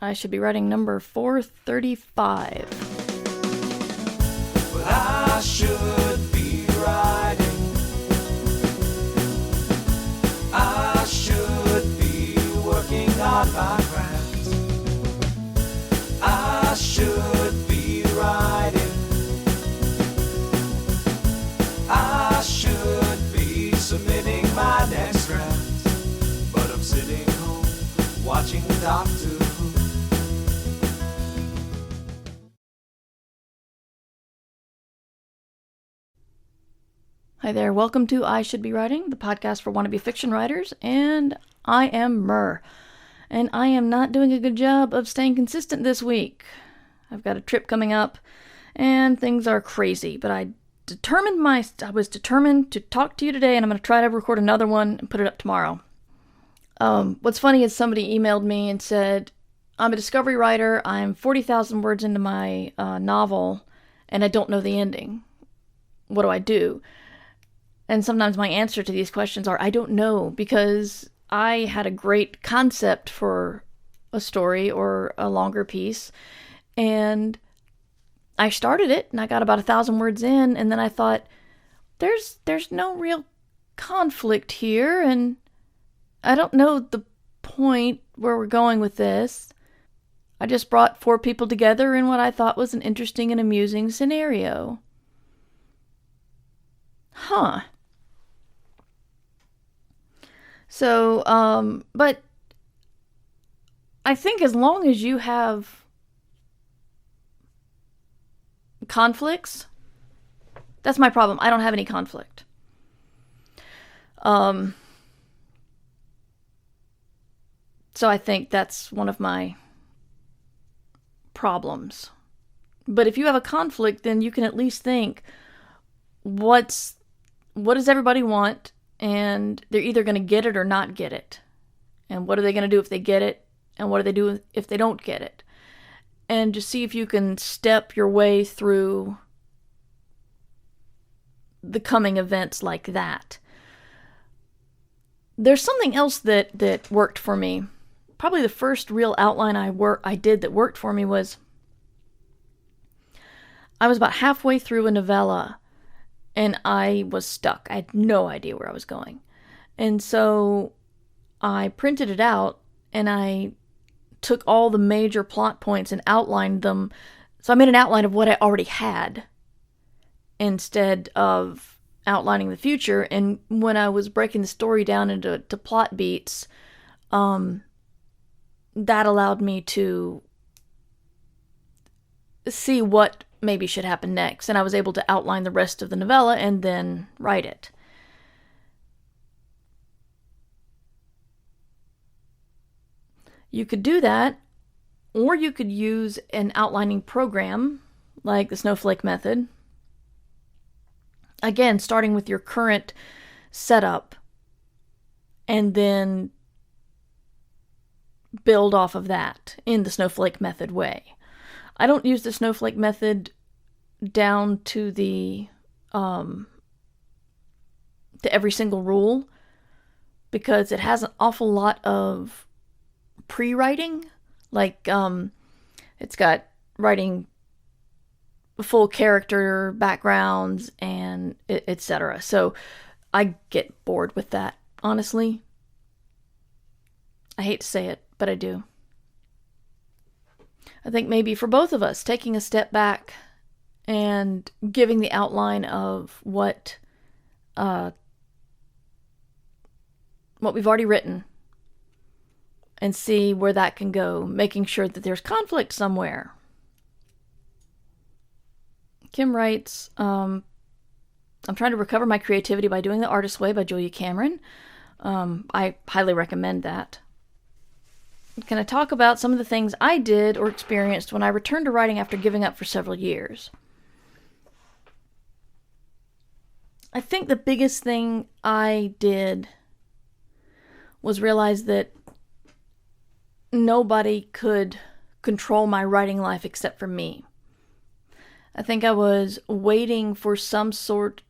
I should be writing number 435. But I should be writing. I should be working on my craft. I should be writing. I should be submitting my next draft. But I'm sitting home watching Doctor Who. Hi there, welcome to I Should Be Writing, the podcast for wannabe fiction writers, and I am Myrrh. And I am not doing a good job of staying consistent this week. I've got a trip coming up, and things are crazy, but I was determined to talk to you today, and I'm going to try to record another one and put it up tomorrow. What's funny is somebody emailed me and said, I'm a discovery writer, I'm 40,000 words into my novel, and I don't know the ending. What do I do? And sometimes my answer to these questions are, I don't know, because I had a great concept for a story or a longer piece, and I started it, and I got about 1,000 words in, and then I thought, there's no real conflict here, and I don't know the point where we're going with this. I just brought 4 people together in what I thought was an interesting and amusing scenario. Huh. So, but I think as long as you have conflicts, that's my problem. I don't have any conflict. So I think that's one of my problems. But if you have a conflict, then you can at least think, what does everybody want? And they're either going to get it or not get it. And what are they going to do if they get it? And what do they do if they don't get it? And just see if you can step your way through the coming events like that. There's something else that worked for me. Probably the first real outline I did that worked for me was I was about halfway through a novella, and I was stuck. I had no idea where I was going. And so I printed it out, and I took all the major plot points and outlined them. So I made an outline of what I already had instead of outlining the future. And when I was breaking the story down into plot beats, that allowed me to see what maybe should happen next, and I was able to outline the rest of the novella and then write it. You could do that, or you could use an outlining program like the Snowflake method. Again, starting with your current setup and then build off of that in the Snowflake method way. I don't use the Snowflake method down to to every single rule, because it has an awful lot of pre-writing. Like, it's got writing full character backgrounds and etc. So I get bored with that, honestly. I hate to say it, but I do. I think maybe for both of us, taking a step back and giving the outline of what we've already written and see where that can go, making sure that there's conflict somewhere. Kim writes, I'm trying to recover my creativity by doing the Artist's Way by Julia Cameron. I highly recommend that. Can I talk about some of the things I did or experienced when I returned to writing after giving up for several years? I think the biggest thing I did was realize that nobody could control my writing life except for me. I think I was waiting for some sort,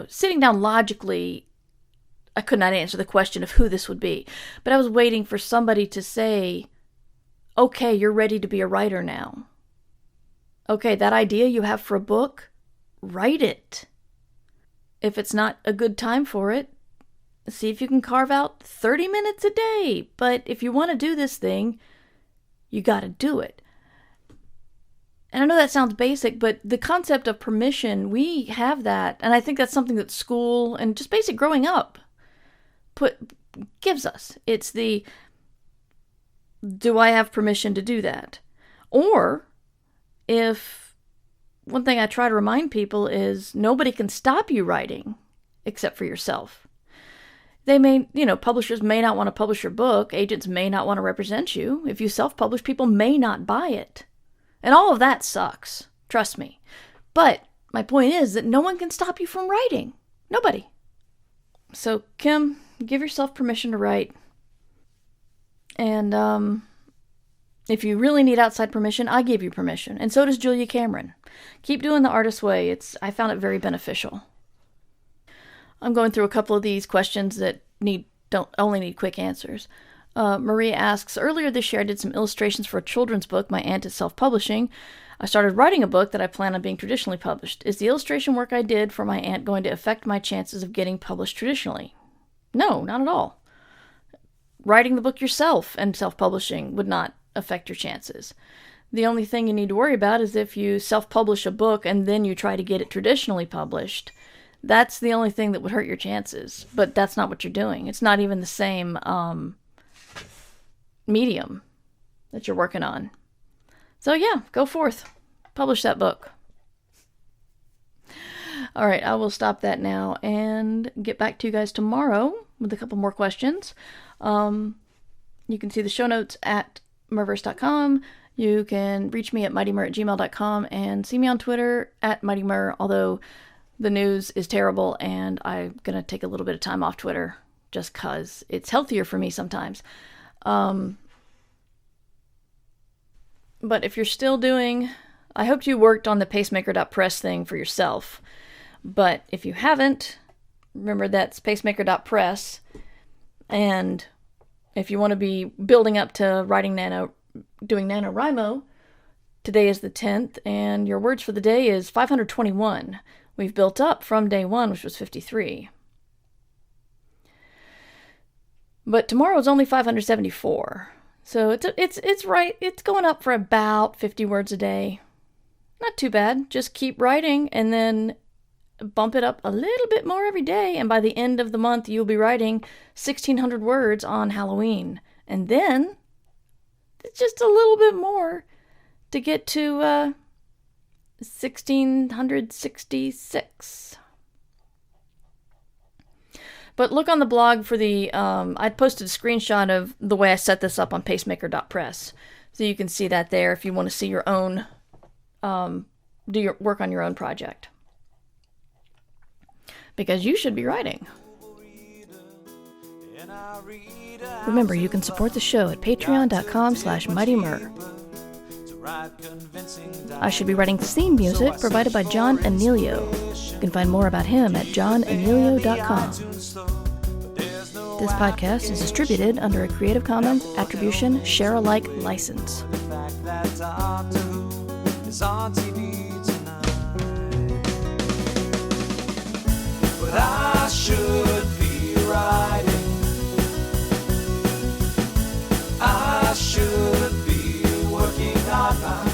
sitting down logically. I could not answer the question of who this would be, but I was waiting for somebody to say, Okay, you're ready to be a writer now. Okay, that idea you have for a book, write it. If it's not a good time for it, see if you can carve out 30 minutes a day. But if you want to do this thing, you got to do it. And I know that sounds basic, but the concept of permission, we have that. And I think that's something that school and just basic growing up gives us. It's the, do I have permission to do that? Or if one thing I try to remind people is nobody can stop you writing except for yourself. They may, publishers may not want to publish your book. Agents may not want to represent you. If you self-publish, people may not buy it. And all of that sucks. Trust me. But my point is that no one can stop you from writing. Nobody. So, Kim, give yourself permission to write. And if you really need outside permission, I give you permission. And so does Julia Cameron. Keep doing the artist's way. I found it very beneficial. I'm going through a couple of these questions that don't only need quick answers. Maria asks, earlier this year I did some illustrations for a children's book my aunt is self-publishing. I started writing a book that I plan on being traditionally published. Is the illustration work I did for my aunt going to affect my chances of getting published traditionally? No, not at all. Writing the book yourself and self-publishing would not affect your chances. The only thing you need to worry about is if you self-publish a book and then you try to get it traditionally published. That's the only thing that would hurt your chances. But that's not what you're doing. It's not even the same medium that you're working on. So yeah, go forth. Publish that book. All right, I will stop that now and get back to you guys tomorrow with a couple more questions. You can see the show notes at merverse.com. You can reach me at mightymur@gmail.com and see me on Twitter at mightymur, although the news is terrible and I'm going to take a little bit of time off Twitter just because it's healthier for me sometimes. But if you're still I hoped you worked on the pacemaker.press thing for yourself. But if you haven't, remember that's pacemaker.press. And if you want to be building up to doing NaNoWriMo, today is the 10th, and your words for the day is 521. We've built up from day 1, which was 53. But tomorrow is only 574. So it's right. It's going up for about 50 words a day. Not too bad. Just keep writing and then bump it up a little bit more every day. And by the end of the month, you'll be writing 1,600 words on Halloween. And then just a little bit more to get to 1,666. But look on the blog for I posted a screenshot of the way I set this up on pacemaker.press. So you can see that there if you want to see your own, do your work on your own project. Because you should be writing. Remember, you can support the show at patreon.com/mightymur. I Should Be Writing theme music provided by John Anelio. You can find more about him at johnanelio.com. This podcast is distributed under a Creative Commons Attribution Share-alike license. But I should be writing. I should be working on my